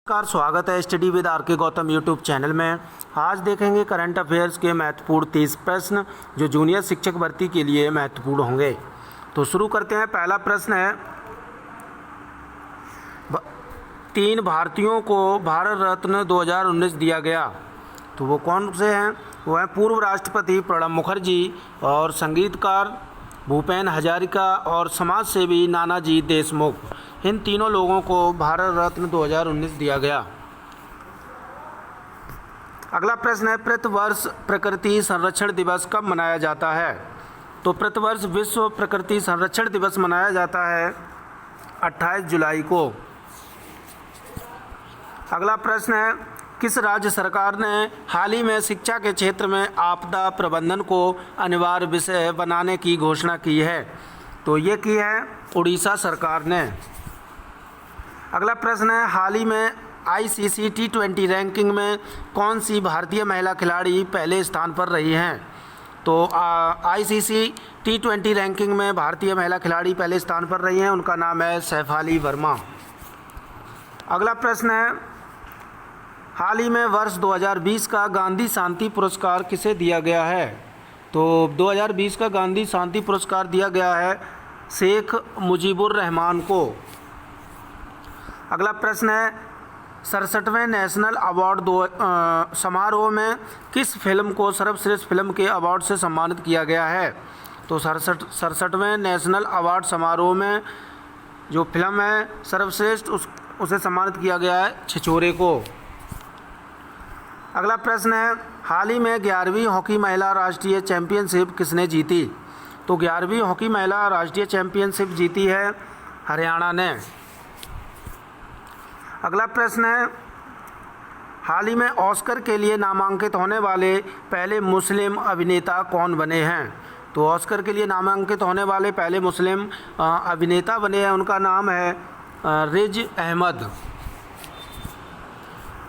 नमस्कार, स्वागत है स्टडी विद आर के गौतम यूट्यूब चैनल में। आज देखेंगे करंट अफेयर्स के महत्वपूर्ण 30 प्रश्न जो जूनियर शिक्षक भर्ती के लिए महत्वपूर्ण होंगे। तो शुरू करते हैं। पहला प्रश्न है, 3 भारतीयों को भारत रत्न 2019 दिया गया, तो वो कौन से हैं? वो हैं पूर्व राष्ट्रपति प्रणब मुखर्जी और संगीतकार भूपेन हजारिका और समाज सेवी नानाजी देशमुख। इन तीनों लोगों को भारत रत्न 2019 दिया गया। अगला प्रश्न है, प्रतिवर्ष प्रकृति संरक्षण दिवस कब मनाया जाता है? तो प्रतिवर्ष विश्व प्रकृति संरक्षण दिवस मनाया जाता है 28 जुलाई को। अगला प्रश्न है, किस राज्य सरकार ने हाल ही में शिक्षा के क्षेत्र में आपदा प्रबंधन को अनिवार्य विषय बनाने की घोषणा की है? तो ये की है उड़ीसा सरकार ने। अगला प्रश्न है, हाल ही में ICC T20 रैंकिंग में कौन सी भारतीय महिला खिलाड़ी पहले स्थान पर रही हैं? तो ICC T20 रैंकिंग में भारतीय महिला खिलाड़ी पहले स्थान पर रही हैं, उनका नाम है शेफाली वर्मा। अगला प्रश्न है, हाल ही में वर्ष 2020 का गांधी शांति पुरस्कार किसे दिया गया है? तो 2020 का गांधी शांति पुरस्कार दिया गया है शेख मुजीबुर रहमान को। अगला प्रश्न है, 67वें नेशनल अवार्ड समारोह में किस फिल्म को सर्वश्रेष्ठ फिल्म के अवार्ड से सम्मानित किया गया है? तो 67वें नेशनल अवार्ड समारोह में जो फिल्म है सर्वश्रेष्ठ उसे सम्मानित किया गया है छिछोरे को। अगला प्रश्न है, हाल ही में 11वीं हॉकी महिला राष्ट्रीय चैंपियनशिप किसने जीती? तो 11वीं हॉकी महिला राष्ट्रीय चैंपियनशिप जीती है हरियाणा ने। अगला प्रश्न है, हाल ही में ऑस्कर के लिए नामांकित होने वाले पहले मुस्लिम अभिनेता कौन बने हैं? तो ऑस्कर के लिए नामांकित होने वाले पहले मुस्लिम अभिनेता बने हैं, उनका नाम है रिज अहमद।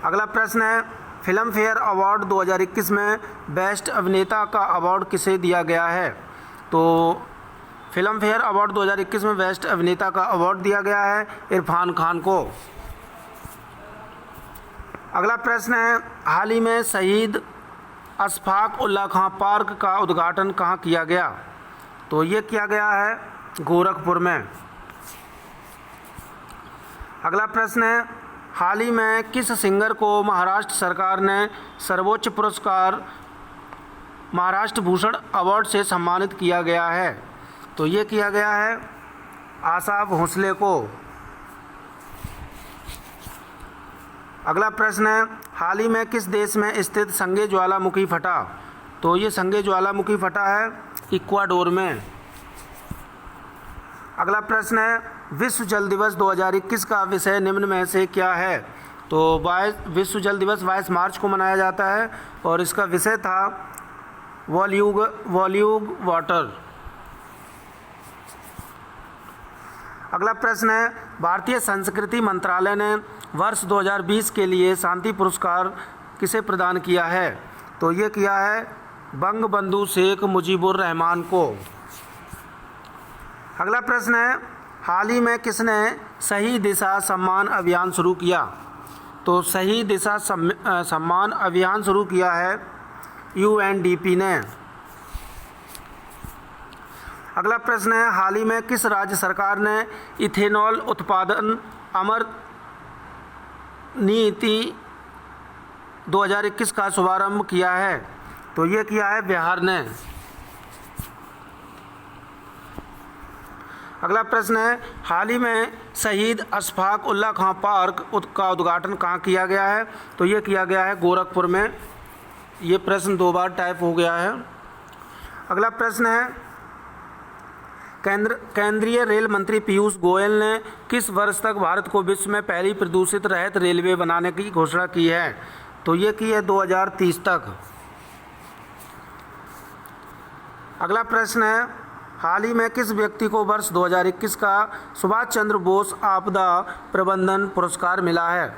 अगला प्रश्न है, फिल्म फेयर अवार्ड 2021 में बेस्ट अभिनेता का अवार्ड किसे दिया गया है? तो फिल्म फेयर अवार्ड 2021 में बेस्ट अभिनेता का अवार्ड दिया गया है इरफान खान को। अगला प्रश्न है, हाल ही में शहीद अशफाक उल्लाह खां पार्क का उद्घाटन कहाँ किया गया? तो ये किया गया है गोरखपुर में। अगला प्रश्न है, हाल ही में किस सिंगर को महाराष्ट्र सरकार ने सर्वोच्च पुरस्कार महाराष्ट्र भूषण अवार्ड से सम्मानित किया गया है? तो ये किया गया है आशा भोसले को। अगला प्रश्न है, हाल ही में किस देश में स्थित संगे ज्वालामुखी फटा? तो ये संगे ज्वालामुखी फटा है इक्वाडोर में। अगला प्रश्न है, विश्व जल दिवस 2021 का विषय निम्न में से क्या है? तो विश्व जल दिवस 22 मार्च को मनाया जाता है और इसका विषय था वॉल्यूम वाटर। अगला प्रश्न है, भारतीय संस्कृति मंत्रालय ने वर्ष 2020 के लिए शांति पुरस्कार किसे प्रदान किया है? तो ये किया है बंग बंधु शेख मुजीबुर रहमान को। अगला प्रश्न है, हाल ही में किसने सही दिशा सम्मान अभियान शुरू किया? तो सही दिशा सम्मान अभियान शुरू किया है UNDP ने। अगला प्रश्न है, हाल ही में किस राज्य सरकार ने इथेनॉल उत्पादन अमर नीति 2021 का शुभारंभ किया है? तो ये किया है बिहार ने। अगला प्रश्न है, हाल ही में शहीद अशफाक उल्लाह खां पार्क का उद्घाटन कहाँ किया गया है? तो ये किया गया है गोरखपुर में। ये प्रश्न 2 बार टाइप हो गया है। अगला प्रश्न है, केंद्रीय रेल मंत्री पीयूष गोयल ने किस वर्ष तक भारत को विश्व में पहली प्रदूषित रहित रेलवे बनाने की घोषणा की है? तो ये की है 2030 तक। अगला प्रश्न है, हाल ही में किस व्यक्ति को वर्ष 2021 का सुभाष चंद्र बोस आपदा प्रबंधन पुरस्कार मिला है?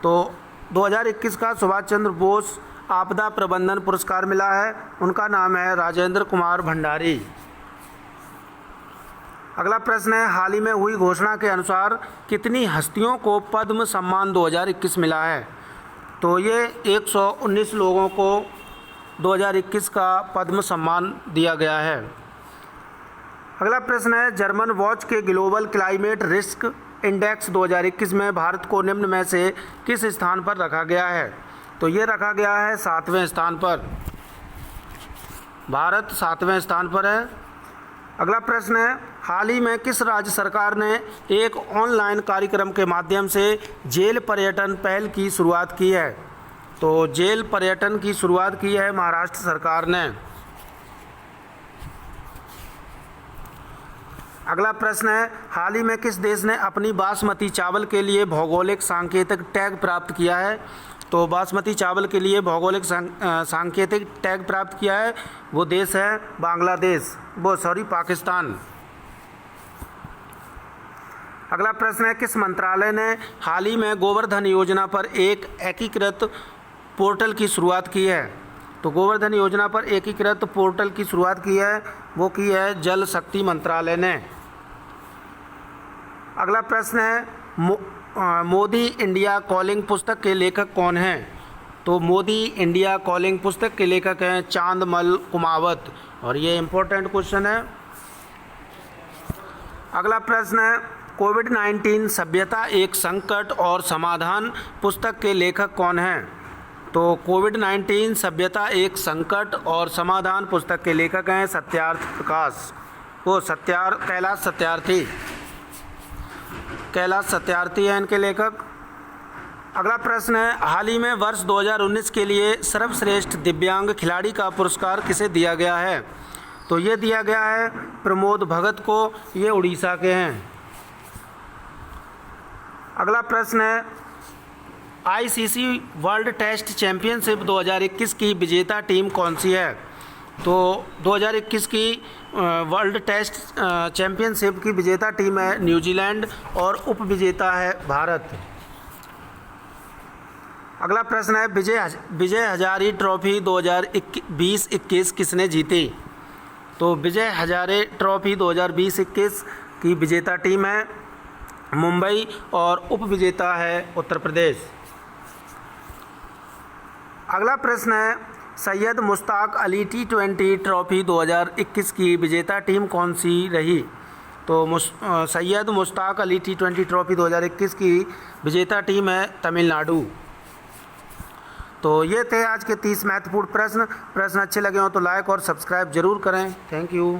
तो 2021 का सुभाष चंद्र बोस आपदा प्रबंधन पुरस्कार मिला है, उनका नाम है राजेंद्र कुमार भंडारी। अगला प्रश्न है, हाल ही में हुई घोषणा के अनुसार कितनी हस्तियों को पद्म सम्मान 2021 मिला है? तो ये 119 लोगों को 2021 का पद्म सम्मान दिया गया है। अगला प्रश्न है, जर्मन वॉच के ग्लोबल क्लाइमेट रिस्क इंडेक्स 2021 में भारत को निम्न में से किस स्थान पर रखा गया है? तो ये रखा गया है 7वें स्थान पर। भारत 7वें स्थान पर है। अगला प्रश्न है, हाल ही में किस राज्य सरकार ने एक ऑनलाइन कार्यक्रम के माध्यम से जेल पर्यटन पहल की शुरुआत की है? तो जेल पर्यटन की शुरुआत की है महाराष्ट्र सरकार ने। अगला प्रश्न है, हाल ही में किस देश ने अपनी बासमती चावल के लिए भौगोलिक सांकेतिक टैग प्राप्त किया है? तो बासमती चावल के लिए भौगोलिक सांकेतिक टैग प्राप्त किया है, वो देश है पाकिस्तान। अगला प्रश्न है, किस मंत्रालय ने हाल ही में गोवर्धन योजना पर एक एकीकृत पोर्टल की शुरुआत की है? तो गोवर्धन योजना पर एकीकृत पोर्टल की शुरुआत की है, वो की है जल शक्ति मंत्रालय ने। अगला प्रश्न है, मोदी इंडिया कॉलिंग पुस्तक के लेखक कौन हैं? तो मोदी इंडिया कॉलिंग पुस्तक के लेखक हैं चांदमल कुमावत, और ये इम्पोर्टेंट क्वेश्चन है। अगला प्रश्न है, कोविड-19 सभ्यता एक संकट और समाधान पुस्तक के लेखक कौन हैं? तो कोविड-19 सभ्यता एक संकट और समाधान पुस्तक के लेखक हैं कैलाश सत्यार्थी हैं इनके लेखक। अगला प्रश्न है, हाल ही में वर्ष 2019 के लिए सर्वश्रेष्ठ दिव्यांग खिलाड़ी का पुरस्कार किसे दिया गया है? तो ये दिया गया है प्रमोद भगत को, ये उड़ीसा के हैं। अगला प्रश्न है, आईसीसी वर्ल्ड टेस्ट चैंपियनशिप 2021 की विजेता टीम कौन सी है? तो 2021 की वर्ल्ड टेस्ट चैंपियनशिप की विजेता टीम है न्यूजीलैंड और उपविजेता है भारत। अगला प्रश्न है, विजय हजारे ट्रॉफी 2020-21 किसने जीती? तो विजय हजारे ट्रॉफी 2020-21 की विजेता टीम है मुंबई और उपविजेता है उत्तर प्रदेश। अगला प्रश्न है, सैयद मुश्ताक अली T20 ट्रॉफी 2021 की विजेता टीम कौन सी रही? तो सैयद मुश्ताक अली T20 ट्रॉफी 2021 की विजेता टीम है तमिलनाडु। तो ये थे आज के 30 महत्वपूर्ण प्रश्न अच्छे लगे हों तो लाइक और सब्सक्राइब जरूर करें। Thank you.